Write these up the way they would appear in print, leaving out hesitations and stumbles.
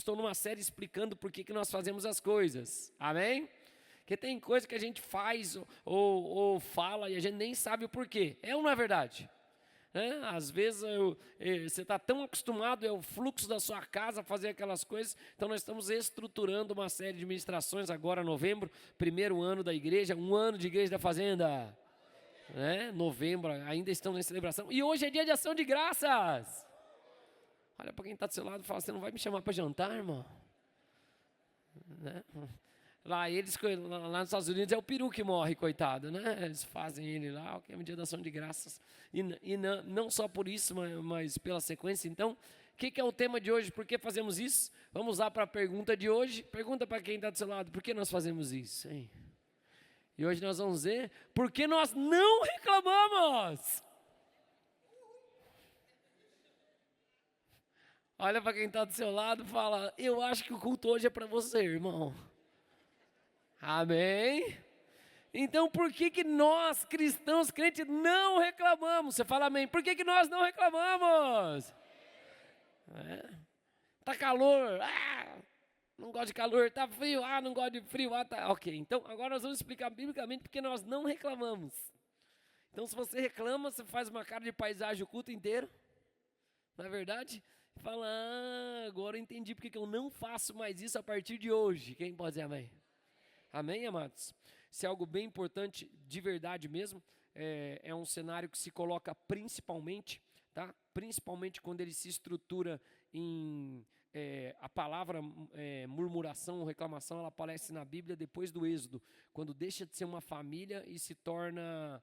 estou numa série explicando por que nós fazemos as coisas, amém? Porque tem coisa que a gente faz ou fala e a gente nem sabe o porquê, é ou não é verdade? Às vezes você está tão acostumado, é o fluxo da sua casa fazer aquelas coisas. Então nós estamos estruturando uma série de ministrações agora, novembro, primeiro ano da igreja, um ano de igreja da fazenda, novembro, ainda estamos em celebração. E hoje é dia de ação de graças. Olha para quem está do seu lado e fala, você não vai me chamar para jantar, irmão? Lá nos Estados Unidos é o peru que morre, coitado, né? Eles fazem ele lá, que é um dia da ação de graças. E não só por isso, mas pela sequência. Então, o que é o tema de hoje? Por que fazemos isso? Vamos lá para a pergunta de hoje. Pergunta para quem está do seu lado, por que nós fazemos isso, hein? E hoje nós vamos ver por que nós não reclamamos. Olha para quem está do seu lado e fala, eu acho que o culto hoje é para você, irmão. Amém? Então, por que nós, cristãos, crentes, não reclamamos? Você fala amém. Por que nós não reclamamos? Tá calor. Não gosto de calor. Tá frio. Não gosto de frio. Tá. Ok, então agora nós vamos explicar biblicamente porque nós não reclamamos. Então, se você reclama, você faz uma cara de paisagem o culto inteiro. Não é verdade? Fala, agora eu entendi porque que eu não faço mais isso a partir de hoje. Quem pode dizer amém? Amém, amados? Isso é algo bem importante, de verdade mesmo. É um cenário que se coloca principalmente, tá? Principalmente quando ele se estrutura em... a palavra murmuração ou reclamação, ela aparece na Bíblia depois do Êxodo, quando deixa de ser uma família e se torna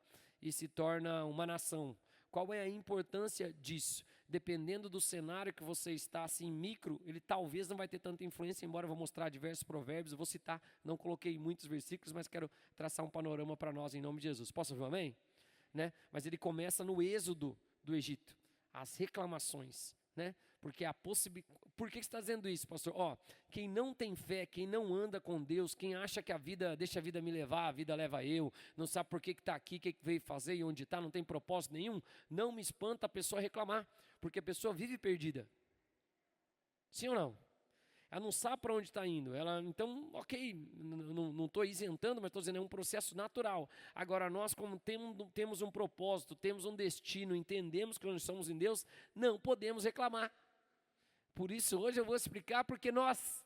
uma nação. Qual é a importância disso? Dependendo do cenário que você está, assim, micro, ele talvez não vai ter tanta influência, embora eu vou mostrar diversos provérbios, eu vou citar, não coloquei muitos versículos, mas quero traçar um panorama para nós em nome de Jesus. Posso ouvir um amém? Mas ele começa no êxodo do Egito, as reclamações, porque por que você está dizendo isso, pastor? Quem não tem fé, quem não anda com Deus, quem acha que a vida, deixa a vida me levar, a vida leva eu, não sabe por que está aqui, o que veio fazer e onde está, não tem propósito nenhum, não me espanta a pessoa reclamar, porque a pessoa vive perdida. Sim ou não? Ela não sabe para onde está indo. Então, ok, não estou isentando, mas estou dizendo, é um processo natural. Agora, nós como temos um propósito, temos um destino, entendemos que nós somos em Deus, não podemos reclamar. Por isso, hoje eu vou explicar porque nós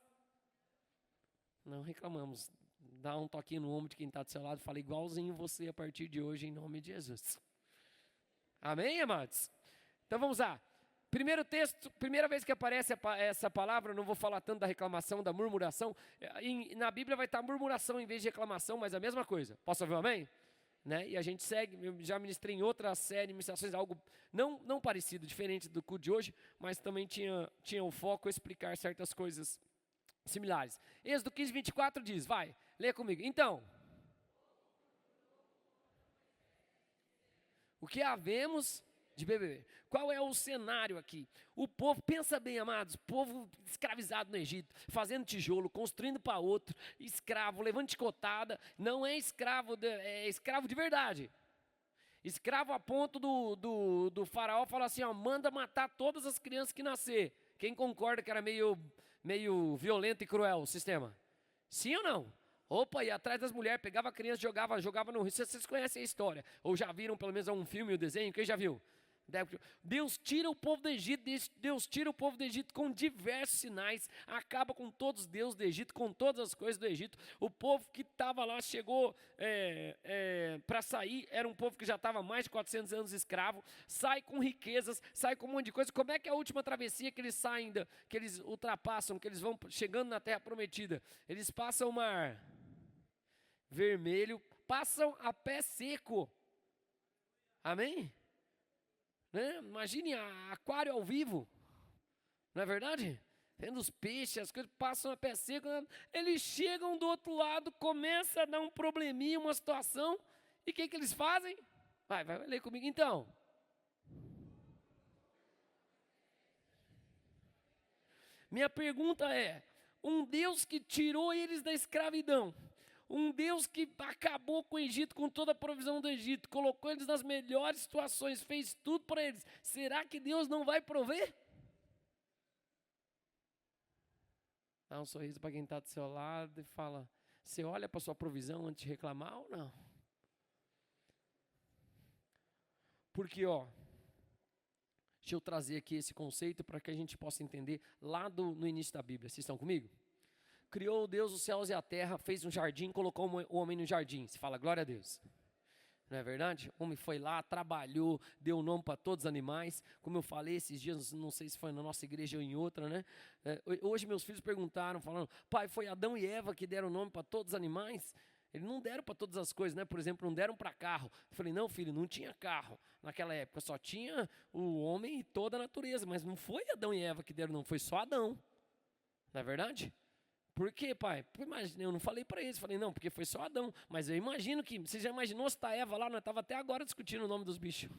não reclamamos. Dá um toquinho no ombro de quem está do seu lado, fala igualzinho você a partir de hoje, em nome de Jesus. Amém, amados? Então vamos lá. Primeiro texto, primeira vez que aparece essa palavra, eu não vou falar tanto da reclamação, da murmuração. Na Bíblia vai estar murmuração em vez de reclamação, mas a mesma coisa. Posso ouvir um amém? E a gente segue, eu já ministrei em outra série de ministrações, algo não parecido, diferente do culto de hoje, mas também tinha o foco explicar certas coisas similares. Êxodo 15, 24 diz, vai, lê comigo. Então, o que havemos de beber? Qual é o cenário aqui? O povo, pensa bem, amados, povo escravizado no Egito, fazendo tijolo, construindo para outro, escravo, levando chicotada, não é escravo, é escravo de verdade. Escravo a ponto do faraó falar assim, manda matar todas as crianças que nascer. Quem concorda que era meio violento e cruel o sistema? Sim ou não? Opa, ia atrás das mulheres, pegava a criança, jogava no rio. Vocês conhecem a história, ou já viram pelo menos um filme, um desenho, quem já viu? Deus tira o povo do Egito, Deus tira o povo do Egito com diversos sinais, acaba com todos os deuses do Egito, com todas as coisas do Egito. O povo que estava lá chegou para sair, era um povo que já estava mais de 400 anos escravo, sai com riquezas, sai com um monte de coisa. Como é que é a última travessia que eles saem, que eles ultrapassam, que eles vão chegando na terra prometida? Eles passam o mar vermelho, passam a pé seco. Amém? Imagine aquário ao vivo, não é verdade? Vendo os peixes, as coisas passam a pé seco, eles chegam do outro lado, começa a dar um probleminha, uma situação, e o que eles fazem? Vai ler comigo então. Minha pergunta é, um Deus que tirou eles da escravidão, um Deus que acabou com o Egito, com toda a provisão do Egito, colocou eles nas melhores situações, fez tudo para eles. Será que Deus não vai prover? Dá um sorriso para quem está do seu lado e fala, você olha para sua provisão antes de reclamar ou não? Porque, deixa eu trazer aqui esse conceito para que a gente possa entender lá no início da Bíblia. Vocês estão comigo? Criou Deus os céus e a terra, fez um jardim, colocou o homem no jardim. Você fala, glória a Deus. Não é verdade? O homem foi lá, trabalhou, deu nome para todos os animais. Como eu falei esses dias, não sei se foi na nossa igreja ou em outra, né? Hoje meus filhos perguntaram, falando, pai, foi Adão e Eva que deram nome para todos os animais? Eles não deram para todas as coisas, né? Por exemplo, não deram para carro. Eu falei, não, filho, não tinha carro naquela época, só tinha o homem e toda a natureza. Mas não foi Adão e Eva que deram nome, foi só Adão. Não é verdade? Por quê, pai? Eu não falei para eles, falei, não, porque foi só Adão. Mas eu imagino que, você já imaginou se está Eva lá, nós estávamos até agora discutindo o nome dos bichos.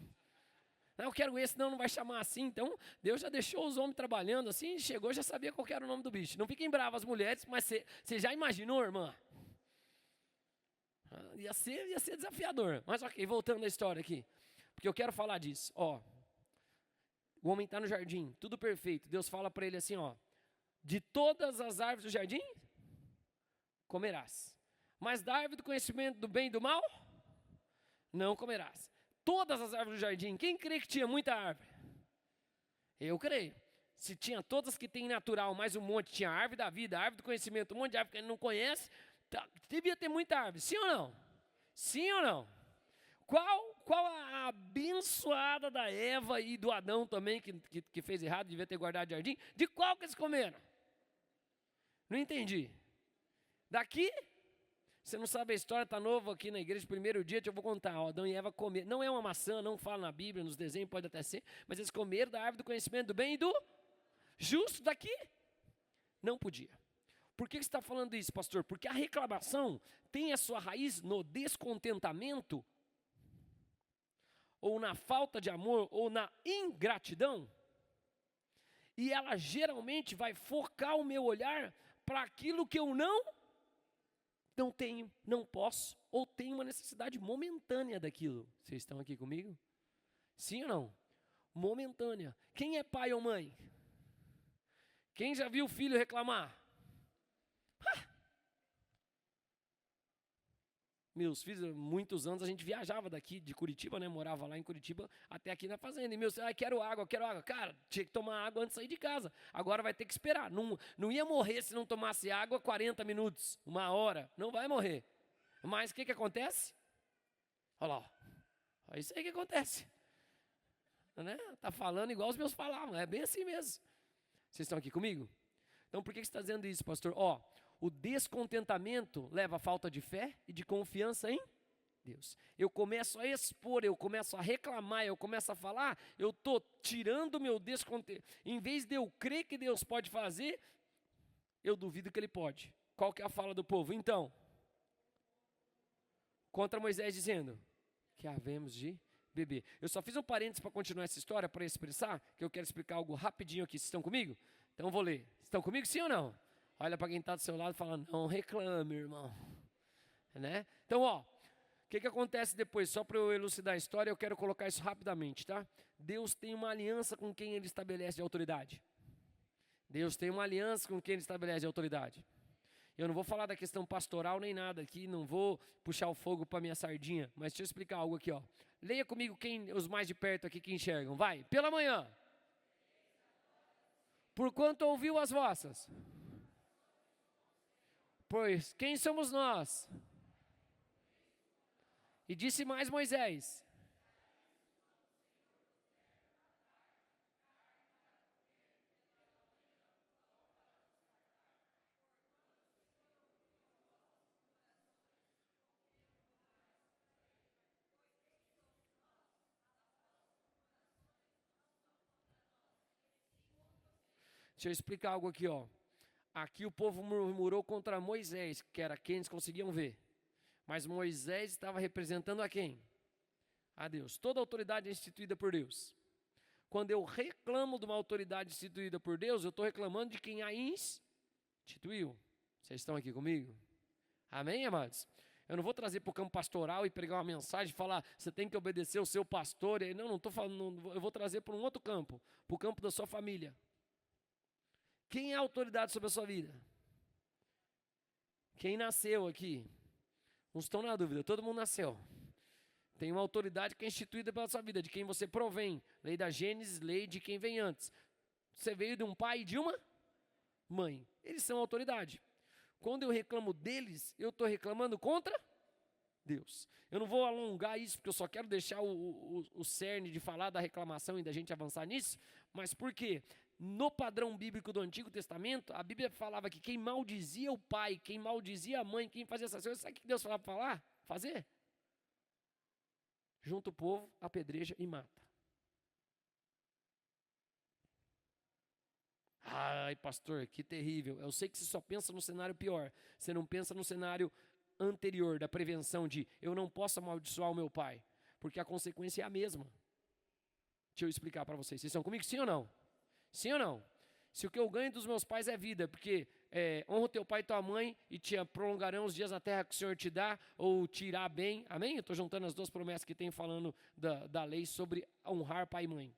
Não, eu quero esse, não vai chamar assim. Então, Deus já deixou os homens trabalhando assim, chegou, já sabia qual era o nome do bicho. Não fiquem bravas as mulheres, mas você já imaginou, irmã? Ia ser desafiador. Mas ok, voltando à história aqui. Porque eu quero falar disso. O homem está no jardim, tudo perfeito. Deus fala para ele assim, de todas as árvores do jardim, comerás. Mas da árvore do conhecimento do bem e do mal, não comerás. Todas as árvores do jardim, quem crê que tinha muita árvore? Eu creio. Se tinha todas que tem natural, mais um monte, tinha a árvore da vida, a árvore do conhecimento, um monte de árvore que ele não conhece, devia ter muita árvore, sim ou não? Sim ou não? Qual a abençoada da Eva e do Adão também, que fez errado, devia ter guardado o jardim? De qual que eles comeram? Não entendi. Daqui, você não sabe a história, está novo aqui na igreja, primeiro dia, eu vou contar. Adão e Eva comeram, não é uma maçã, não fala na Bíblia, nos desenhos pode até ser, mas eles comeram da árvore do conhecimento do bem e do justo. Daqui, não podia. Por que você está falando isso, pastor? Porque a reclamação tem a sua raiz no descontentamento, ou na falta de amor, ou na ingratidão. E ela geralmente vai focar o meu olhar para aquilo que eu não tenho, não posso, ou tenho uma necessidade momentânea daquilo. Vocês estão aqui comigo? Sim ou não? Momentânea. Quem é pai ou mãe? Quem já viu o filho reclamar? Meus filhos, muitos anos a gente viajava daqui de Curitiba, né? Morava lá em Curitiba, até aqui na fazenda. E meus filhos, quero água. Cara, tinha que tomar água antes de sair de casa. Agora vai ter que esperar. Não ia morrer se não tomasse água 40 minutos, 1 hora. Não vai morrer. Mas o que acontece? Olha lá. É isso aí que acontece. Né? Tá falando igual os meus falavam. É bem assim mesmo. Vocês estão aqui comigo? Então por que você está dizendo isso, pastor? O descontentamento leva a falta de fé e de confiança em Deus. Eu começo a expor, eu começo a reclamar, eu começo a falar, eu estou tirando o meu descontentamento. Em vez de eu crer que Deus pode fazer, eu duvido que Ele pode. Qual que é a fala do povo? Então, contra Moisés dizendo, que havemos de beber. Eu só fiz um parênteses para continuar essa história, para expressar, que eu quero explicar algo rapidinho aqui. Vocês estão comigo? Então eu vou ler. Estão comigo sim ou não? Olha para quem está do seu lado e fala, não reclame, irmão. Né? Então, o que acontece depois? Só para eu elucidar a história, eu quero colocar isso rapidamente, tá? Deus tem uma aliança com quem Ele estabelece de autoridade. Deus tem uma aliança com quem Ele estabelece de autoridade. Eu não vou falar da questão pastoral nem nada aqui, não vou puxar o fogo para minha sardinha, mas deixa eu explicar algo aqui, Leia comigo os mais de perto aqui que enxergam. Vai, pela manhã. Porquanto ouviu as vossas. Pois, quem somos nós? E disse mais Moisés. Deixa eu explicar algo aqui, Aqui o povo murmurou contra Moisés, que era quem eles conseguiam ver. Mas Moisés estava representando a quem? A Deus. Toda autoridade é instituída por Deus. Quando eu reclamo de uma autoridade instituída por Deus, eu estou reclamando de quem a instituiu. Vocês estão aqui comigo? Amém, amados? Eu não vou trazer para o campo pastoral e pregar uma mensagem e falar, você tem que obedecer o seu pastor. Não estou falando, eu vou trazer para um outro campo, para o campo da sua família. Quem é a autoridade sobre a sua vida? Quem nasceu aqui? Uns estão na dúvida, todo mundo nasceu. Tem uma autoridade que é instituída pela sua vida, de quem você provém. Lei da Gênesis, lei de quem vem antes. Você veio de um pai e de uma mãe. Eles são autoridade. Quando eu reclamo deles, eu estou reclamando contra Deus. Eu não vou alongar isso, porque eu só quero deixar o cerne de falar da reclamação e da gente avançar nisso. Mas por quê? No padrão bíblico do Antigo Testamento, a Bíblia falava que quem maldizia o pai, quem maldizia a mãe, quem fazia essas coisas, sabe o que Deus falava para falar? Fazer? Junta o povo, apedreja e mata. Ai, pastor, que terrível. Eu sei que você só pensa no cenário pior. Você não pensa no cenário anterior, da prevenção de eu não posso amaldiçoar o meu pai, porque a consequência é a mesma. Deixa eu explicar para vocês. Vocês estão comigo? Sim ou não? Sim ou não? Se o que eu ganho dos meus pais é vida, porque honra teu pai e tua mãe e te prolongarão os dias na terra que o Senhor te dá, ou te irá bem. Amém? Eu estou juntando as duas promessas que tem falando da lei sobre honrar pai e mãe.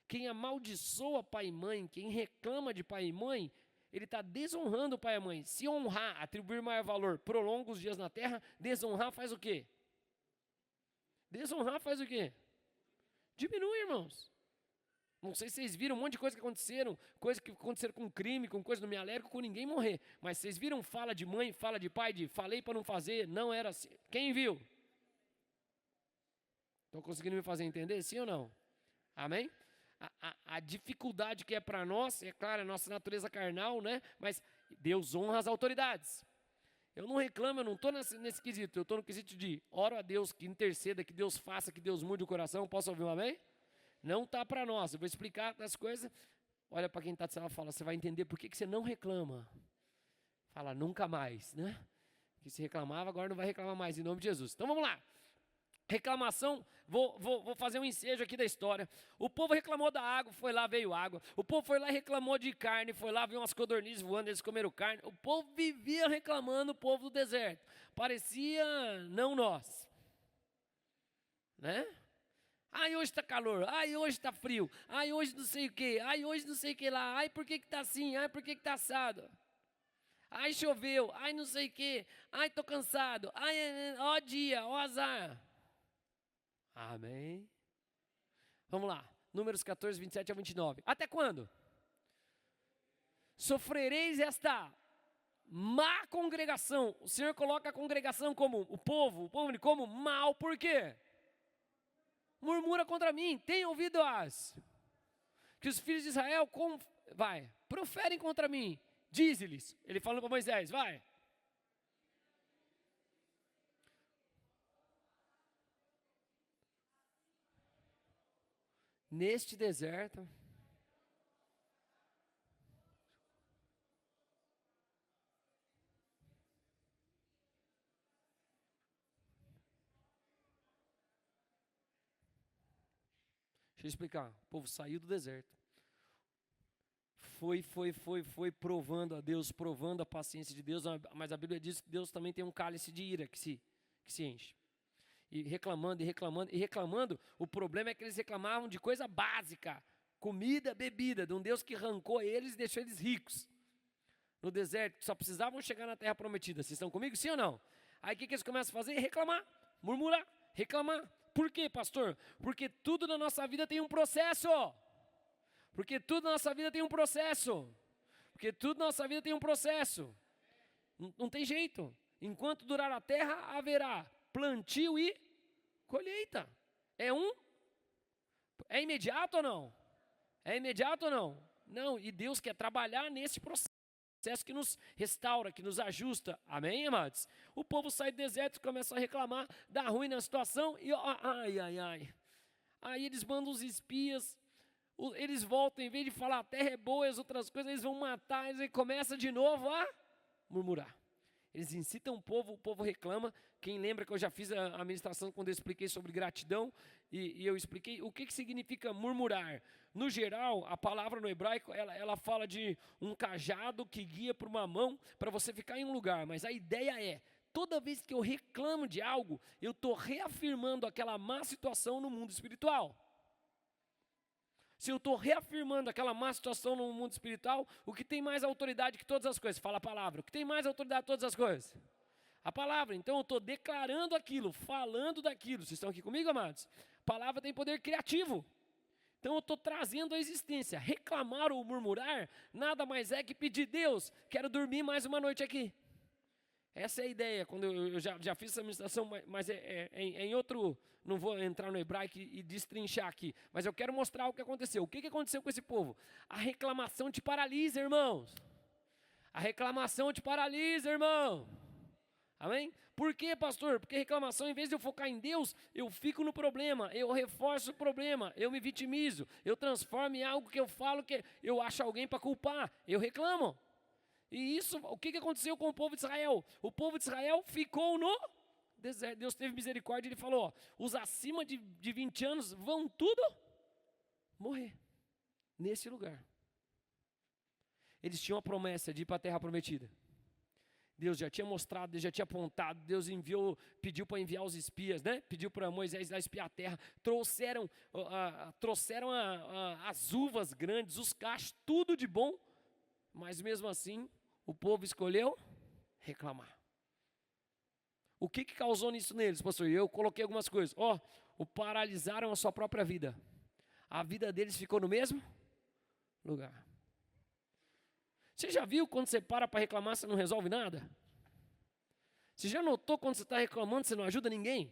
Quem amaldiçoa pai e mãe, quem reclama de pai e mãe, ele está desonrando o pai e a mãe. Se honrar, atribuir maior valor, prolonga os dias na terra, desonrar faz o quê? Desonrar faz o quê? Diminui, irmãos. Não sei se vocês viram um monte de coisa que aconteceram com crime, com coisa, não me alegro com ninguém morrer. Mas vocês viram fala de mãe, fala de pai, de falei para não fazer, não era assim. Quem viu? Estão conseguindo me fazer entender, sim ou não? Amém? A dificuldade que é para nós, é claro, a nossa natureza carnal, né? Mas Deus honra as autoridades. Eu não reclamo, eu não estou nesse quesito, eu estou no quesito de oro a Deus, que interceda, que Deus faça, que Deus mude o coração. Posso ouvir um amém? Não está para nós, eu vou explicar as coisas. Olha para quem está de cima e fala, você vai entender por que você não reclama. Fala, nunca mais, né? Que se reclamava, agora não vai reclamar mais, em nome de Jesus. Então vamos lá. Reclamação, vou fazer um ensejo aqui da história. O povo reclamou da água, foi lá, veio água. O povo foi lá e reclamou de carne, foi lá, viu umas codornizes voando, eles comeram carne. O povo vivia reclamando, o povo do deserto. Parecia não nós, né? Ai, hoje está calor, ai, hoje está frio, ai, hoje não sei o que, ai, hoje não sei o que lá, ai, por que está assim, ai, por que está assado? Ai, choveu, ai, não sei o que, ai, estou cansado, ai, ó dia, ó azar. Amém. Vamos lá, Números 14, 27 a 29. Até quando? Sofrereis esta má congregação. O Senhor coloca a congregação como o povo como mal, por quê? Murmura contra mim, tem ouvido que os filhos de Israel, proferem contra mim, diz-lhes, ele falando para Moisés, vai. Neste deserto, deixa eu explicar, o povo saiu do deserto, foi provando a Deus, provando a paciência de Deus, mas a Bíblia diz que Deus também tem um cálice de ira que se enche. E reclamando, o problema é que eles reclamavam de coisa básica, comida, bebida, de um Deus que arrancou eles e deixou eles ricos. No deserto, só precisavam chegar na terra prometida. Vocês estão comigo, sim ou não? Aí o que eles começam a fazer? Reclamar, murmurar, reclamar. Por quê, pastor? Porque tudo na nossa vida tem um processo. Porque tudo na nossa vida tem um processo. Porque tudo na nossa vida tem um processo. Não tem jeito. Enquanto durar a terra, haverá plantio e colheita. É imediato ou não? É imediato ou não? Não, e Deus quer trabalhar nesse processo que nos restaura, que nos ajusta. Amém, amados? O povo sai do deserto, começa a reclamar, dá ruim na situação e ai. Aí eles mandam os espias, eles voltam, em vez de falar a terra é boa e as outras coisas, eles vão matar, eles começam de novo a murmurar. Eles incitam o povo reclama. Quem lembra que eu já fiz a ministração quando eu expliquei sobre gratidão, e eu expliquei o que significa murmurar. No geral, a palavra no hebraico, ela fala de um cajado que guia para uma mão para você ficar em um lugar, mas a ideia é, toda vez que eu reclamo de algo, eu estou reafirmando aquela má situação no mundo espiritual. Se eu estou reafirmando aquela má situação no mundo espiritual, o que tem mais autoridade que todas as coisas? Fala a palavra. O que tem mais autoridade que todas as coisas? A palavra. Então eu estou declarando aquilo, falando daquilo. Vocês estão aqui comigo, amados? A palavra tem poder criativo. Então eu estou trazendo a existência. Reclamar ou murmurar nada mais é que pedir: Deus, quero dormir mais uma noite aqui. Essa é a ideia. Quando eu já fiz essa ministração, mas é em outro. Não vou entrar no hebraico e destrinchar aqui, mas eu quero mostrar o que aconteceu. O que aconteceu com esse povo? A reclamação te paralisa, irmãos. A reclamação te paralisa, irmão. Amém? Por quê, pastor? Porque reclamação, em vez de eu focar em Deus, eu fico no problema, eu reforço o problema, eu me vitimizo, eu transformo em algo que eu falo que eu acho alguém para culpar, eu reclamo. E isso, o que aconteceu com o povo de Israel? O povo de Israel ficou no deserto. Deus teve misericórdia, ele falou: ó, os acima de 20 anos vão tudo morrer nesse lugar. Eles tinham a promessa de ir para a terra prometida. Deus já tinha mostrado, Deus já tinha apontado, Deus enviou, pediu para enviar os espias, né? Pediu para Moisés lá espiar a terra, trouxeram as uvas grandes, os cachos, tudo de bom, mas mesmo assim, o povo escolheu reclamar. O que causou nisso neles, pastor? Eu coloquei algumas coisas. O paralisaram a sua própria vida. A vida deles ficou no mesmo lugar. Você já viu quando você para reclamar, você não resolve nada? Você já notou quando você está reclamando, você não ajuda ninguém?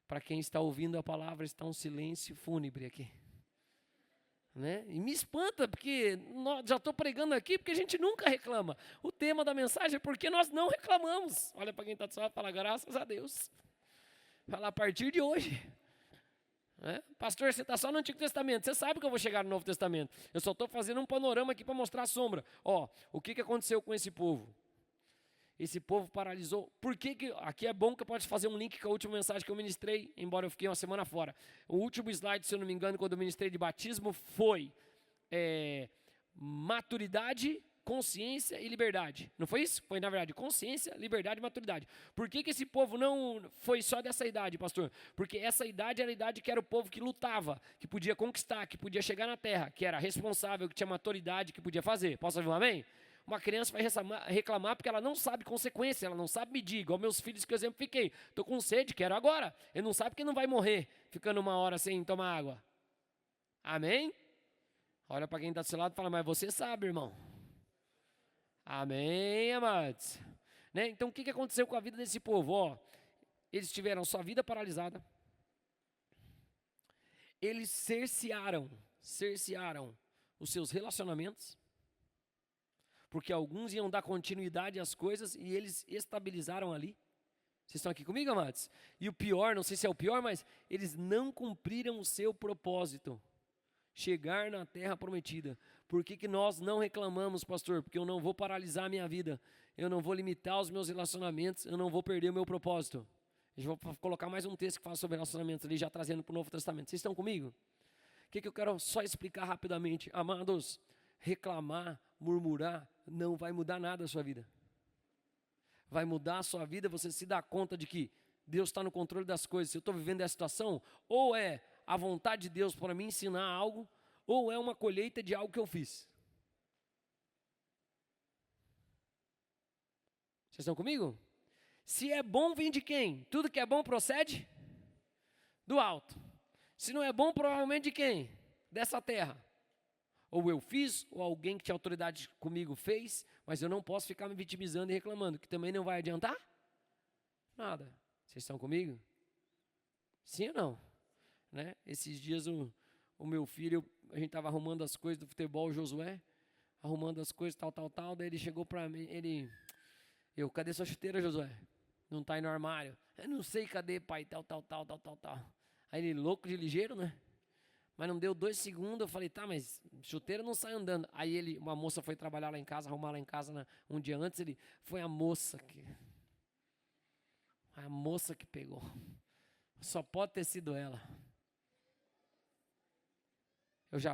Para quem está ouvindo a palavra, está um silêncio fúnebre aqui. Né? E me espanta, porque já estou pregando aqui, porque a gente nunca reclama. O tema da mensagem é porque nós não reclamamos. Olha para quem está do seu lado e fala: graças a Deus. Fala: a partir de hoje. Pastor, você está só no Antigo Testamento. Você sabe que eu vou chegar no Novo Testamento. Eu só estou fazendo um panorama aqui para mostrar a sombra. O que aconteceu com esse povo? Esse povo paralisou. Por que aqui é bom que eu posso fazer um link com a última mensagem que eu ministrei, embora eu fiquei uma semana fora. O último slide, se eu não me engano, quando eu ministrei de batismo, foi maturidade, consciência e liberdade. Não foi isso? Foi, na verdade, consciência, liberdade e maturidade. Por que esse povo não foi só dessa idade, pastor? Porque essa idade era a idade que era o povo que lutava, que podia conquistar, que podia chegar na terra, que era responsável, que tinha maturidade, que podia fazer. Posso ouvir um amém? Uma criança vai reclamar porque ela não sabe consequência, ela não sabe medir, igual meus filhos que eu exemplifiquei. Estou com sede, quero agora. Ele não sabe que não vai morrer ficando uma hora sem tomar água. Amém? Olha para quem está do seu lado e fala: mas você sabe, irmão. Amém, amados? Né? Então o que aconteceu com a vida desse povo? Eles tiveram sua vida paralisada. Eles cercearam os seus relacionamentos. Porque alguns iam dar continuidade às coisas e eles estabilizaram ali. Vocês estão aqui comigo, amados? E o pior, não sei se é o pior, mas eles não cumpriram o seu propósito. Chegar na terra prometida. Por que nós não reclamamos, pastor? Porque eu não vou paralisar a minha vida. Eu não vou limitar os meus relacionamentos. Eu não vou perder o meu propósito. Eu vou colocar mais um texto que fala sobre relacionamentos ali, já trazendo para o Novo Testamento. Vocês estão comigo? O que eu quero só explicar rapidamente? Amados, reclamar, murmurar, não vai mudar nada a sua vida. Vai mudar a sua vida você se dá conta de que Deus está no controle das coisas. Se eu estou vivendo essa situação, ou é a vontade de Deus para me ensinar algo, ou é uma colheita de algo que eu fiz. Vocês estão comigo? Se é bom, vem de quem? Tudo que é bom procede do alto. Se não é bom, provavelmente de quem? Dessa terra. Ou eu fiz, ou alguém que tinha autoridade comigo fez, mas eu não posso ficar me vitimizando e reclamando, que também não vai adiantar nada. Vocês estão comigo? Sim ou não? Né? Esses dias o meu filho, a gente estava arrumando as coisas do futebol, o Josué, arrumando as coisas, tal, daí ele chegou para mim, cadê sua chuteira, Josué? Não está aí no armário. Eu não sei, cadê, pai, tal. Aí ele, louco de ligeiro, né? Mas não deu 2 segundos, eu falei: tá, mas chuteira não sai andando. Aí uma moça foi trabalhar lá em casa, arrumar lá em casa um dia antes, foi a moça que pegou. Só pode ter sido ela.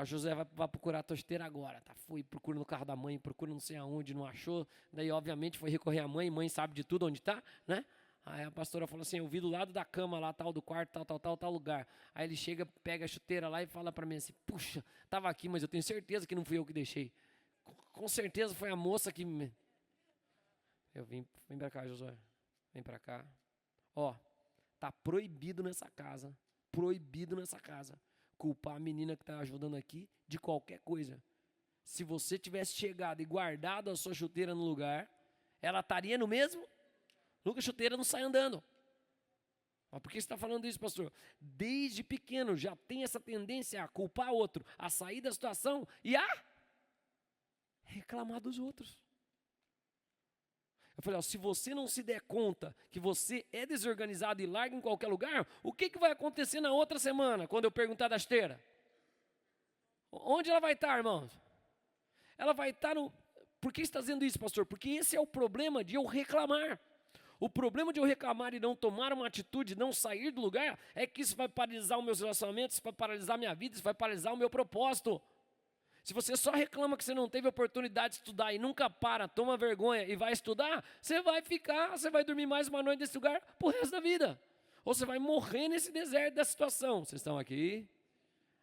José vai procurar a tua chuteira agora, tá? Fui, procura no carro da mãe, procura não sei aonde, não achou. Daí, obviamente, foi recorrer à mãe sabe de tudo onde tá, né? Aí a pastora falou assim, eu vi do lado da cama lá, tal do quarto, tal lugar. Aí ele chega, pega a chuteira lá e fala para mim assim, puxa, estava aqui, mas eu tenho certeza que não fui eu que deixei. Com certeza foi a moça que... Eu vim para cá, Josué, vem para cá. Ó, tá proibido nessa casa, culpar a menina que está ajudando aqui de qualquer coisa. Se você tivesse chegado e guardado a sua chuteira no lugar, ela estaria no mesmo? Nunca chuteira não sai andando. Mas por que você está falando isso, pastor? Desde pequeno já tem essa tendência a culpar outro, a sair da situação e a reclamar dos outros. Eu falei, ó, se você não se der conta que você é desorganizado e larga em qualquer lugar, o que vai acontecer na outra semana, quando eu perguntar da esteira? Onde ela vai estar, irmãos? Ela vai estar no... Por que você está dizendo isso, pastor? Porque esse é o problema de eu reclamar. O problema de eu reclamar e não tomar uma atitude, não sair do lugar, é que isso vai paralisar os meus relacionamentos, isso vai paralisar a minha vida, isso vai paralisar o meu propósito. Se você só reclama que você não teve oportunidade de estudar e nunca para, toma vergonha e vai estudar, você vai dormir mais uma noite nesse lugar pro resto da vida. Ou você vai morrer nesse deserto da situação. Vocês estão aqui?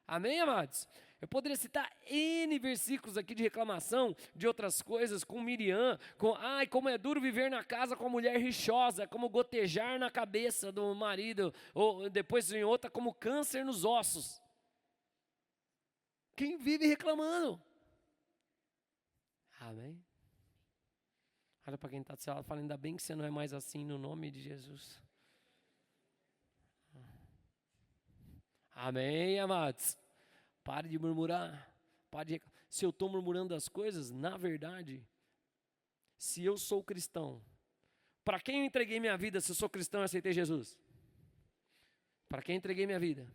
Amém, amados? Eu poderia citar N versículos aqui de reclamação de outras coisas, com Miriam, como é duro viver na casa com a mulher rixosa, como gotejar na cabeça do marido, ou depois em outra, como câncer nos ossos. Quem vive reclamando? Amém? Olha para quem está do seu lado, fala, ainda bem que você não é mais assim, no nome de Jesus. Amém, amados? Pare de murmurar. Se eu estou murmurando as coisas, na verdade, se eu sou cristão, para quem eu entreguei minha vida se eu sou cristão e aceitei Jesus? Para quem eu entreguei minha vida?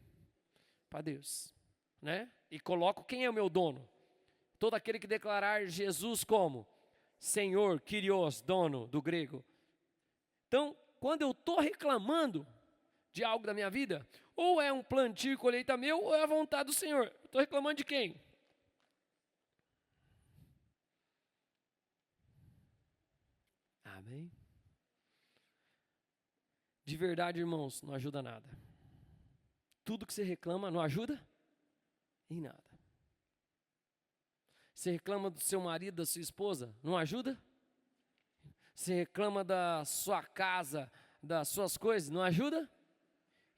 Para Deus, né? E coloco quem é o meu dono? Todo aquele que declarar Jesus como Senhor, Kyrios, dono do grego. Então, quando eu estou reclamando de algo da minha vida, ou é um plantio e colheita meu, ou é a vontade do Senhor. Estou reclamando de quem? Amém? De verdade, irmãos, não ajuda nada. Tudo que você reclama não ajuda em nada. Você reclama do seu marido, da sua esposa, não ajuda? Você reclama da sua casa, das suas coisas, não ajuda?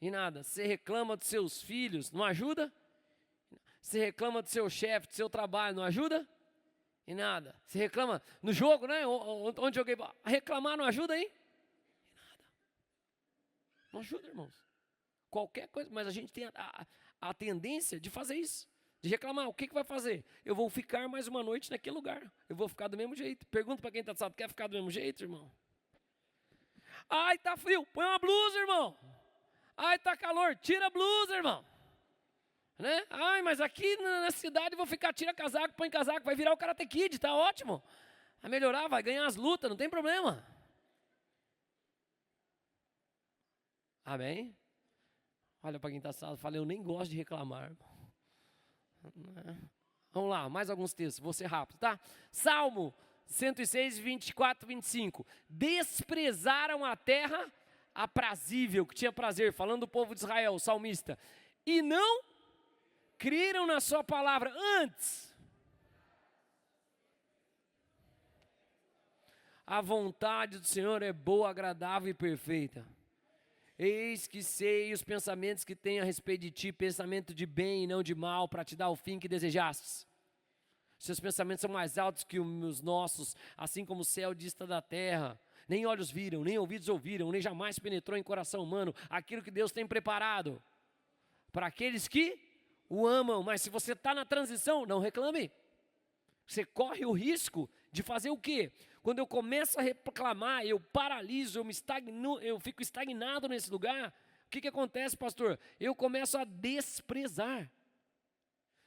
Em nada. Você reclama dos seus filhos, não ajuda? Você reclama do seu chefe, do seu trabalho, não ajuda? Em nada. Você reclama no jogo, né? Onde joguei bola. Reclamar não ajuda, hein? Em nada. Não ajuda, irmãos. Qualquer coisa, mas a gente tem a tendência de fazer isso. De reclamar. O que vai fazer? Eu vou ficar mais uma noite naquele lugar. Eu vou ficar do mesmo jeito. Pergunta para quem está do lado, quer ficar do mesmo jeito, irmão? Ai, tá frio. Põe uma blusa, irmão. Ai, tá calor, tira a blusa, irmão. Né? Ai, mas aqui na cidade vou ficar, tira casaco, põe casaco, vai virar o Karate Kid, tá ótimo. Vai melhorar, vai ganhar as lutas, não tem problema. Amém? Olha para quem está assado, fala, eu nem gosto de reclamar. Vamos lá, mais alguns textos, vou ser rápido, tá? Salmo 106, 24, 25. Desprezaram a terra aprazível, que tinha prazer, falando do povo de Israel, o salmista, e não creram na sua palavra. Antes, a vontade do Senhor é boa, agradável e perfeita. Eis que sei os pensamentos que tenho a respeito de ti, pensamento de bem e não de mal, para te dar o fim que desejastes. Seus pensamentos são mais altos que os nossos, assim como o céu dista da terra. Nem olhos viram, nem ouvidos ouviram, nem jamais penetrou em coração humano aquilo que Deus tem preparado para aqueles que o amam. Mas se você está na transição, não reclame. Você corre o risco de fazer o quê? Quando eu começo a reclamar, eu paraliso, eu fico estagnado nesse lugar. O que acontece, pastor? Eu começo a desprezar.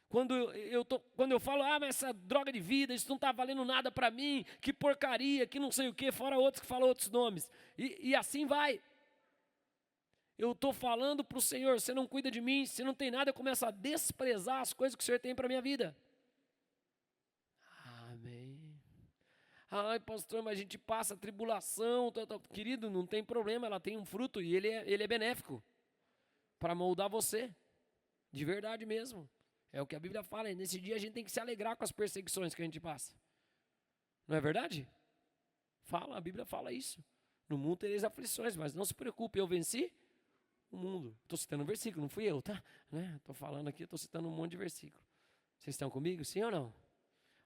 Quando eu falo, mas essa droga de vida, isso não está valendo nada para mim, que porcaria, que não sei o quê, fora outros que falam outros nomes. E assim vai. Eu estou falando para o Senhor, você não cuida de mim, você não tem nada, eu começo a desprezar as coisas que o Senhor tem para a minha vida. Amém. Ai, pastor, mas a gente passa tribulação. Querido, não tem problema, ela tem um fruto e ele é benéfico para moldar você, de verdade mesmo. É o que a Bíblia fala, e nesse dia a gente tem que se alegrar com as perseguições que a gente passa. Não é verdade? Fala, a Bíblia fala isso. No mundo tereis aflições, mas não se preocupe, eu venci o mundo. Estou citando um versículo, não fui eu, tá? Estou falando aqui, estou citando um monte de versículo. Vocês estão comigo, sim ou não?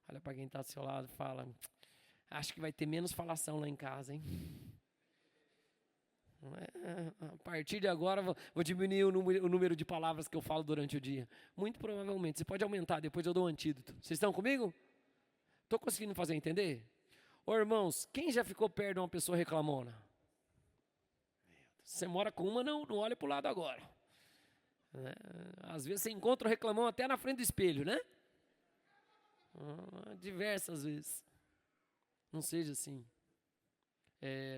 Olha para quem está do seu lado e fala, acho que vai ter menos falação lá em casa, hein? A partir de agora vou diminuir o número de palavras que eu falo durante o dia. Muito provavelmente, você pode aumentar, depois eu dou um antídoto. Vocês estão comigo? Estou conseguindo fazer entender? Ô irmãos, quem já ficou perto de uma pessoa reclamona? Você mora com uma, não olha para o lado agora. Às vezes você encontra o reclamão até na frente do espelho, né? Diversas vezes. Não seja assim.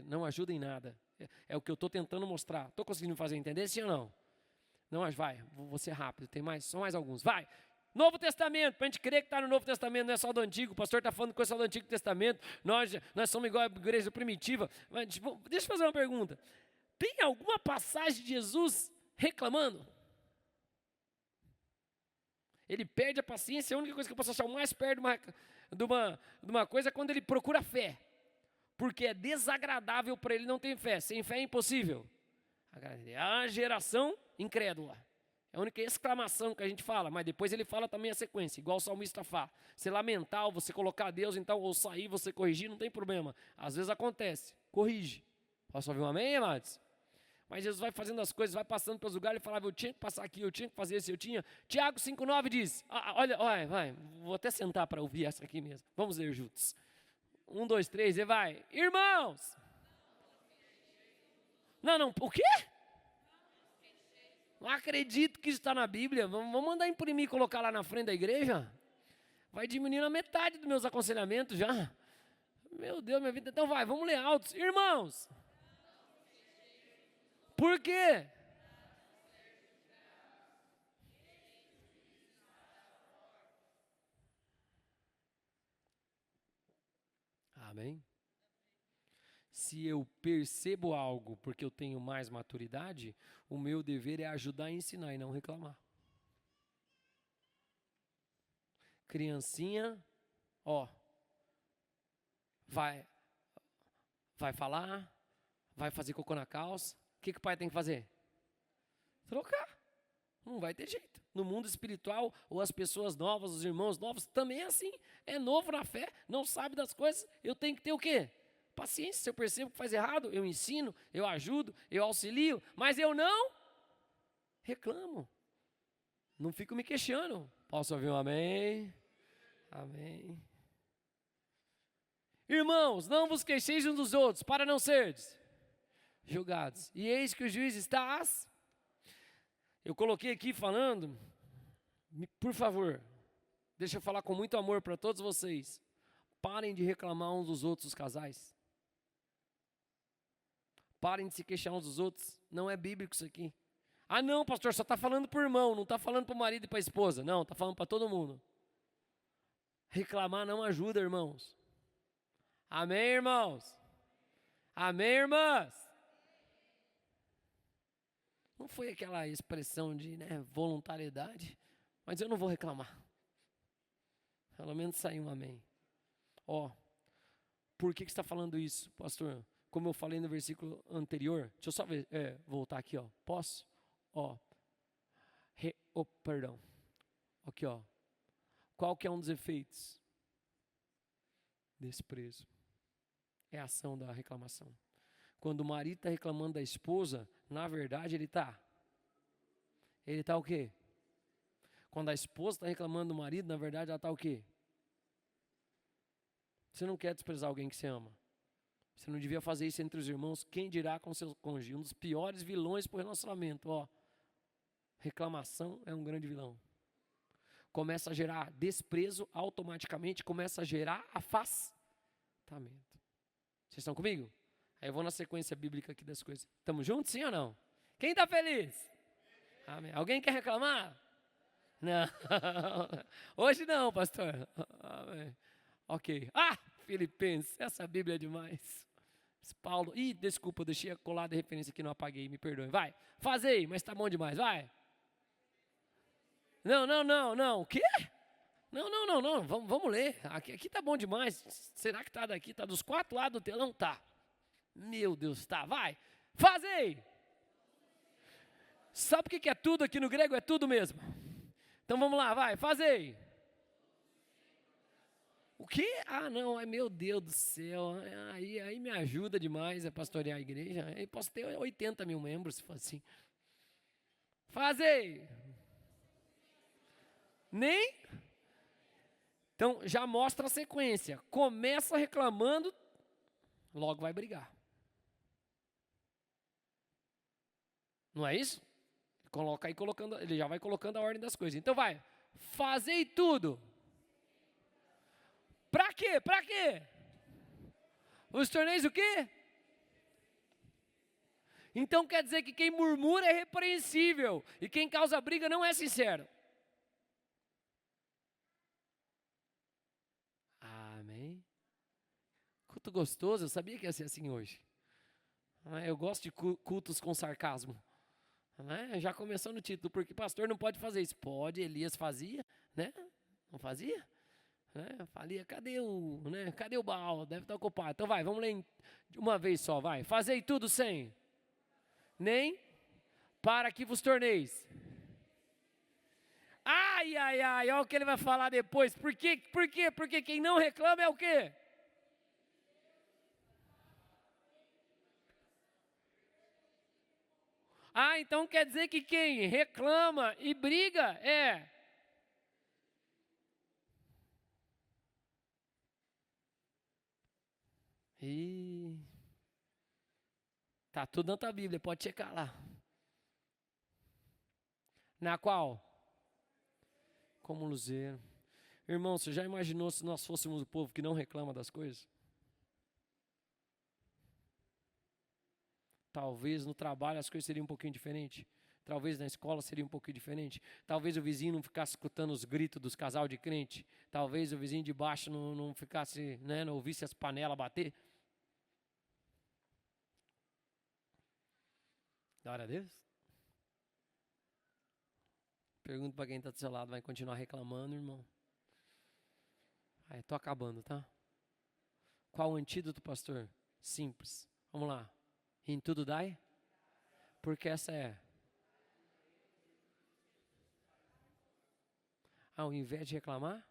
Não ajuda em nada. É o que eu estou tentando mostrar. Estou conseguindo fazer entender, sim ou não? Não, mas vai, vou ser rápido. Tem mais, só mais alguns. Vai! Novo Testamento, para a gente crer que está no Novo Testamento, não é só do Antigo. O pastor está falando coisa só do Antigo Testamento. Nós somos igual a igreja primitiva. Mas, deixa eu fazer uma pergunta. Tem alguma passagem de Jesus reclamando? Ele perde a paciência. A única coisa que eu posso achar o mais perto de uma coisa é quando ele procura fé. Porque é desagradável para ele não ter fé. Sem fé é impossível. A geração incrédula. É a única exclamação que a gente fala, mas depois ele fala também a sequência, igual o salmista fala. Você lamentar, ou você colocar Deus, então, ou sair, você corrigir, não tem problema. Às vezes acontece, corrige. Posso ouvir um amém, amados? Mas Jesus vai fazendo as coisas, vai passando pelos lugares, ele falava, eu tinha que passar aqui, eu tinha que fazer isso, eu tinha. Tiago 5,9 diz, olha, vai, vou até sentar para ouvir essa aqui mesmo. Vamos ler juntos. 1, 2, 3, e vai. Irmãos! Não, o quê? Não acredito que isso está na Bíblia. Vamos mandar imprimir e colocar lá na frente da igreja? Vai diminuir a metade dos meus aconselhamentos já. Meu Deus, minha vida. Então vai, vamos ler altos. Irmãos. Por quê? Amém? Se eu percebo algo porque eu tenho mais maturidade, o meu dever é ajudar a ensinar e não reclamar. Criancinha, vai falar, vai fazer cocô na calça. O que o pai tem que fazer? Trocar. Não vai ter jeito. No mundo espiritual, ou as pessoas novas, os irmãos novos, também é assim. É novo na fé, não sabe das coisas. Eu tenho que ter o quê? Paciência. Se eu percebo que faz errado, eu ensino, eu ajudo, eu auxilio. Mas eu não reclamo. Não fico me queixando. Posso ouvir um amém? Amém. Irmãos, não vos queixeis uns dos outros, para não serdes julgados. E eis que o juiz está às... Eu coloquei aqui falando, por favor, deixa eu falar com muito amor para todos vocês. Parem de reclamar uns dos outros, os casais. Parem de se queixar uns dos outros. Não é bíblico isso aqui. Ah não, pastor, só está falando para o irmão, não está falando para o marido e para a esposa. Não, está falando para todo mundo. Reclamar não ajuda, irmãos. Amém, irmãos? Amém, irmãs? Não foi aquela expressão de voluntariedade, mas eu não vou reclamar. Pelo menos saiu um amém. Por que você está falando isso, pastor? Como eu falei no versículo anterior, deixa eu só voltar aqui, posso? Perdão. Aqui, qual que é um dos efeitos? Desprezo. É a ação da reclamação. Quando o marido está reclamando da esposa, na verdade ele está o quê? Quando a esposa está reclamando do marido, na verdade ela está o quê? Você não quer desprezar alguém que você ama. Você não devia fazer isso entre os irmãos, quem dirá com seu cônjuge? Um dos piores vilões para o relacionamento. Reclamação é um grande vilão. Começa a gerar desprezo, automaticamente começa a gerar afastamento. Vocês estão comigo? Aí eu vou na sequência bíblica aqui das coisas. Estamos juntos, sim ou não? Quem está feliz? Amém. Alguém quer reclamar? Não. Hoje não, pastor. Amém. Ok. Filipenses, essa Bíblia é demais. Paulo, desculpa, eu deixei colada a referência aqui, não apaguei, me perdoe. Vai, fazei, mas tá bom demais, vai. Não, o quê? Não, vamos ler, aqui tá bom demais. Será que tá daqui, tá dos 4 lados do telão? Tá. Meu Deus, tá, vai. Fazei. Sabe o que é tudo aqui no grego? É tudo mesmo. Então vamos lá, vai, fazei. O quê? Não, meu Deus do céu, aí me ajuda demais a pastorear a igreja. Aí posso ter 80 mil membros, se for assim. Fazei. Nem? Então, já mostra a sequência. Começa reclamando, logo vai brigar. Não é isso? Coloca aí, ele já vai colocando a ordem das coisas. Então vai, fazei tudo. Pra quê? Pra quê? Os torneios o quê? Então quer dizer que quem murmura é repreensível. E quem causa briga não é sincero. Amém? Culto gostoso, eu sabia que ia ser assim hoje. Eu gosto de cultos com sarcasmo. Já começou no título, porque pastor não pode fazer isso. Pode, Elias fazia, né? Não fazia? Falia, cadê o Baal? Deve estar ocupado. Então vai, vamos ler de uma vez só, vai. Fazei tudo sem, nem para que vos torneis. Olha o que ele vai falar depois. Por quê? Porque quem não reclama é o quê? Então quer dizer que quem reclama e briga é... Tá tudo na tua Bíblia, pode checar lá. Na qual? Como luzeiro. Irmão, você já imaginou se nós fôssemos o povo que não reclama das coisas? Talvez no trabalho as coisas seriam um pouquinho diferentes. Talvez na escola seria um pouquinho diferente. Talvez o vizinho não ficasse escutando os gritos dos casal de crente. Talvez o vizinho de baixo não ficasse, não ouvisse as panelas bater. Glória a Deus. Pergunto para quem está do seu lado, vai continuar reclamando, irmão? Estou acabando, tá? Qual o antídoto, pastor? Simples. Vamos lá. Em tudo dai? Porque essa é. Ao invés de reclamar?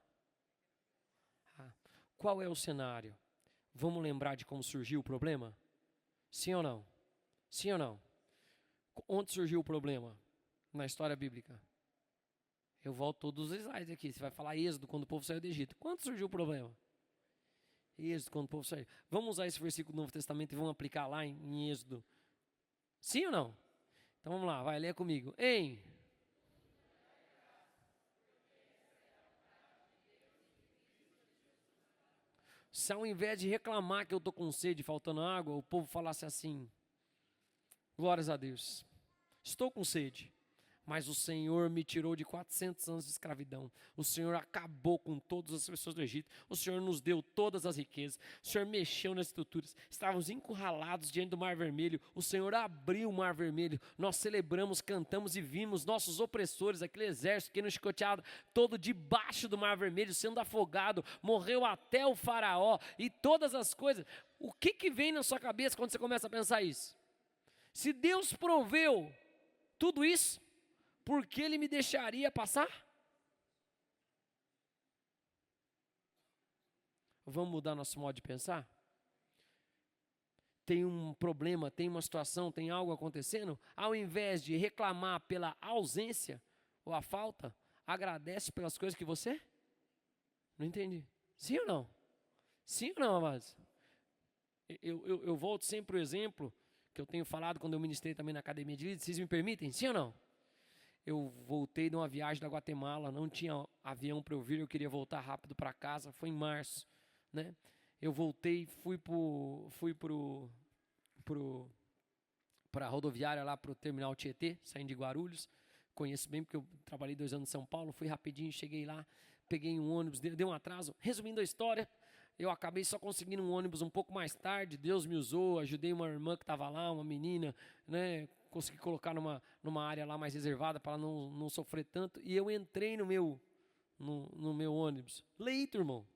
Qual é o cenário? Vamos lembrar de como surgiu o problema? Sim ou não? Sim ou não? Onde surgiu o problema? Na história bíblica. Eu volto todos os slides aqui. Você vai falar Êxodo, quando o povo saiu do Egito. Quando surgiu o problema? Êxodo, quando o povo saiu. Vamos usar esse versículo do Novo Testamento e vamos aplicar lá em Êxodo. Sim ou não? Então vamos lá, vai, lê comigo. Se ao invés de reclamar que eu estou com sede, faltando água, o povo falasse assim: glórias a Deus, estou com sede, mas o Senhor me tirou de 400 anos de escravidão. O Senhor acabou com todas as pessoas do Egito. O Senhor nos deu todas as riquezas. O Senhor mexeu nas estruturas. Estávamos encurralados diante do Mar Vermelho. O Senhor abriu o Mar Vermelho. Nós celebramos, cantamos e vimos nossos opressores, aquele exército que nos chicoteava todo debaixo do Mar Vermelho, sendo afogado. Morreu até o faraó e todas as coisas. O que vem na sua cabeça quando você começa a pensar isso? Se Deus proveu tudo isso, por que Ele me deixaria passar? Vamos mudar nosso modo de pensar? Tem um problema, tem uma situação, tem algo acontecendo? Ao invés de reclamar pela ausência ou a falta, agradece pelas coisas que você? Não entendi. Sim ou não? Sim ou não, amados? Eu volto sempre para o exemplo que eu tenho falado quando eu ministrei também na Academia de Líderes. Vocês me permitem? Sim ou não? Eu voltei de uma viagem da Guatemala, não tinha avião para eu vir, eu queria voltar rápido para casa, foi em março, né? Eu voltei, fui para a rodoviária lá para o terminal Tietê, saindo de Guarulhos, conheço bem porque eu trabalhei 2 anos em São Paulo, fui rapidinho, cheguei lá, peguei um ônibus, deu um atraso. Resumindo a história, Eu acabei só conseguindo um ônibus um pouco mais tarde, Deus me usou, ajudei uma irmã que estava lá, uma menina, né? Consegui colocar numa área lá mais reservada para ela não sofrer tanto. E eu entrei no meu ônibus. Leito, irmão.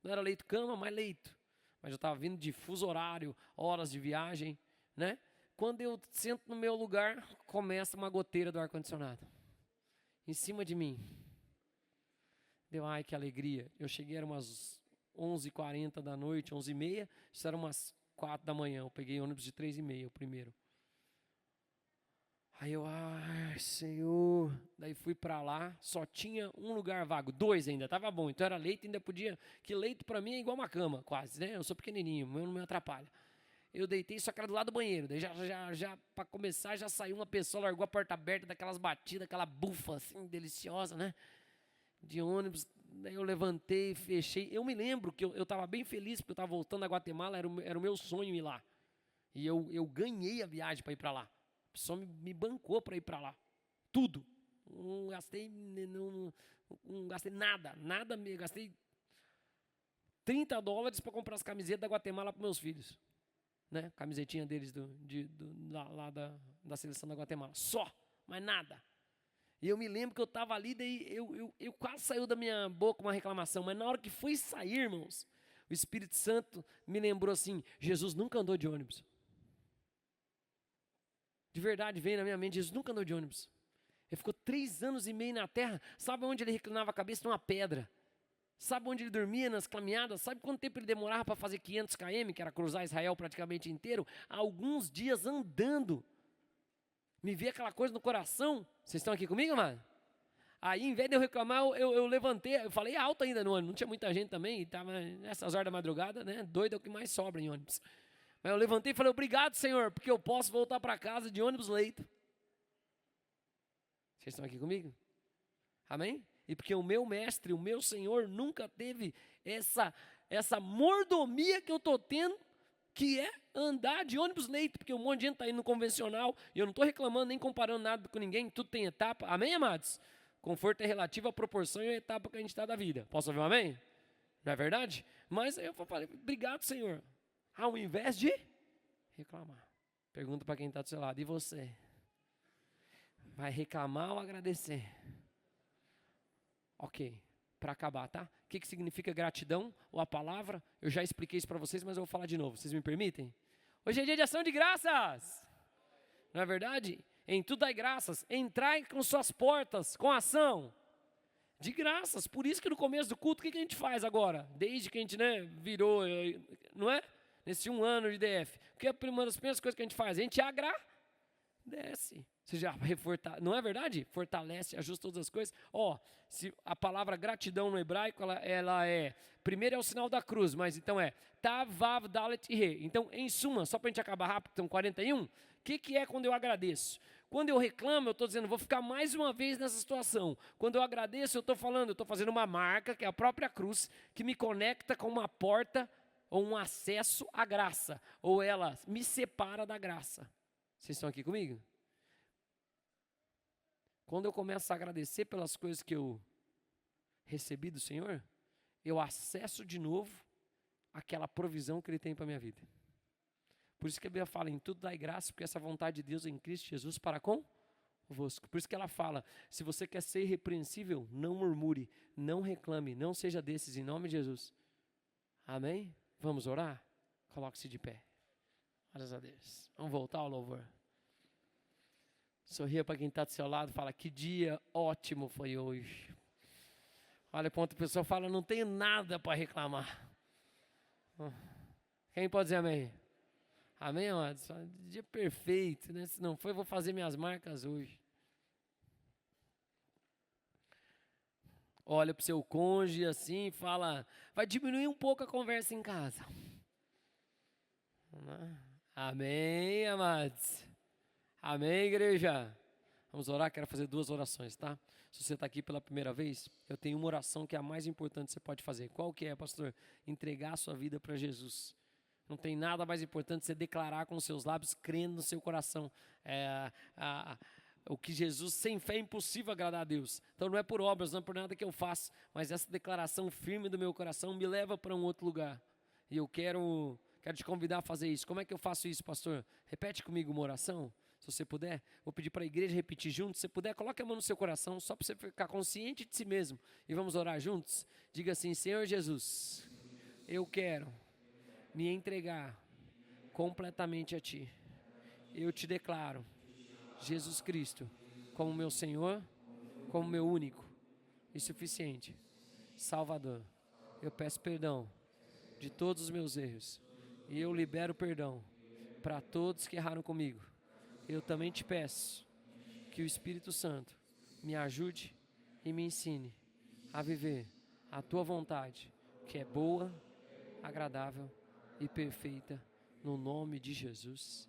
Não era leito-cama, mas leito. Mas eu estava vindo de fuso horário, horas de viagem, né? Quando eu sento no meu lugar, começa uma goteira do ar-condicionado. Em cima de mim. Deu, ai, que alegria. Eu cheguei, era umas 11h40 da noite, 11h30. Isso era umas 4 da manhã. Eu peguei ônibus de 3h30, o primeiro. Aí eu, ai, Senhor. Daí fui pra lá, só tinha um lugar vago, 2 ainda, tava bom. Então era leito, ainda podia, que leito pra mim é igual uma cama, quase, né? Eu sou pequenininho, o meu não me atrapalha. Eu deitei, só que era do lado do banheiro. Daí já pra começar, já saiu uma pessoa, largou a porta aberta, daquelas batidas, aquela bufa assim, deliciosa, né? De ônibus. Daí eu levantei, fechei. Eu me lembro que eu tava bem feliz, porque eu tava voltando a Guatemala, era o meu sonho ir lá. E eu ganhei a viagem para ir para lá. A pessoa me bancou para ir para lá. Tudo. Não gastei nada. Gastei $30 para comprar as camisetas da Guatemala para meus filhos. Né? Camisetinha deles lá da seleção da Guatemala. Só, mais nada. E eu me lembro que eu estava ali, daí eu quase saiu da minha boca uma reclamação. Mas na hora que foi sair, irmãos, o Espírito Santo me lembrou assim, Jesus nunca andou de ônibus. De verdade, veio na minha mente, Jesus nunca andou de ônibus. Ele ficou 3 anos e meio na terra. Sabe onde ele reclinava a cabeça? Numa pedra. Sabe onde ele dormia nas caminhadas? Sabe quanto tempo ele demorava para fazer 500 km, que era cruzar Israel praticamente inteiro? Alguns dias andando. Me veio aquela coisa no coração. Vocês estão aqui comigo, mano? Aí, em vez de eu reclamar, eu levantei. Eu falei alto ainda no ônibus. Não tinha muita gente também. Estava nessas horas da madrugada, né? Doido é o que mais sobra em ônibus. Mas eu levantei e falei, obrigado, Senhor, porque eu posso voltar para casa de ônibus leito. Vocês estão aqui comigo? Amém? E porque o meu mestre, o meu Senhor, nunca teve essa mordomia que eu estou tendo, que é andar de ônibus leito, porque um monte de gente está indo no convencional, e eu não estou reclamando nem comparando nada com ninguém, tudo tem etapa. Amém, amados? Conforto é relativo à proporção e à etapa que a gente está da vida. Posso ouvir um amém? Não é verdade? Mas eu falei, obrigado, Senhor. Ao invés de reclamar. Pergunta para quem está do seu lado, e você? Vai reclamar ou agradecer? Ok, para acabar, tá? O que significa gratidão ou a palavra? Eu já expliquei isso para vocês, mas eu vou falar de novo. Vocês me permitem? Hoje é dia de ação de graças. Não é verdade? Em tudo dai graças. Entrai com suas portas, com ação de graças. Por isso que no começo do culto, o que a gente faz agora? Desde que a gente virou, não é? Nesse 1 ano de DF. O que é uma das primeiras coisas que a gente faz? A gente agradece. Você já não é verdade? Fortalece, ajusta todas as coisas. Se a palavra gratidão no hebraico, ela é... Primeiro é o sinal da cruz, mas então é Tav, Vav, Dalet e Re. Então, em suma, só para a gente acabar rápido, então 41, o que é quando eu agradeço? Quando eu reclamo, eu estou dizendo, vou ficar mais uma vez nessa situação. Quando eu agradeço, eu estou falando, eu estou fazendo uma marca, que é a própria cruz, que me conecta com uma porta ou um acesso à graça, ou ela me separa da graça. Vocês estão aqui comigo? Quando eu começo a agradecer pelas coisas que eu recebi do Senhor, eu acesso de novo aquela provisão que Ele tem para a minha vida. Por isso que a Bíblia fala, em tudo dai graça, porque essa vontade de Deus é em Cristo Jesus para convosco. Por isso que ela fala, se você quer ser irrepreensível, não murmure, não reclame, não seja desses, em nome de Jesus. Amém? Vamos orar? Coloque-se de pé. Graças a Deus. Vamos voltar ao louvor. Sorria para quem está do seu lado, fala, que dia ótimo foi hoje. Olha para outra pessoa, fala, não tenho nada para reclamar. Quem pode dizer amém? Amém, amados? Dia perfeito, né? Se não foi, vou fazer minhas marcas hoje. Olha para o seu cônjuge assim e fala, vai diminuir um pouco a conversa em casa. Amém, amados? Amém, igreja? Vamos orar, quero fazer 2 orações, tá? Se você está aqui pela primeira vez, eu tenho uma oração que é a mais importante que você pode fazer. Qual que é, pastor? Entregar a sua vida para Jesus. Não tem nada mais importante você declarar com os seus lábios, crendo no seu coração. O que Jesus, sem fé é impossível agradar a Deus. Então não é por obras, não é por nada que eu faço, mas essa declaração firme do meu coração me leva para um outro lugar. E eu quero te convidar a fazer isso. Como é que eu faço isso, pastor? Repete comigo uma oração, se você puder. Vou pedir para a igreja repetir junto. Se você puder, coloque a mão no seu coração, só para você ficar consciente de si mesmo. E vamos orar juntos? Diga assim: Senhor Jesus, eu quero me entregar completamente a Ti. Eu te declaro Jesus Cristo como meu Senhor, como meu único e suficiente Salvador. Eu peço perdão de todos os meus erros e eu libero perdão para todos que erraram comigo. Eu também te peço que o Espírito Santo me ajude e me ensine a viver a Tua vontade, que é boa, agradável e perfeita, no nome de Jesus.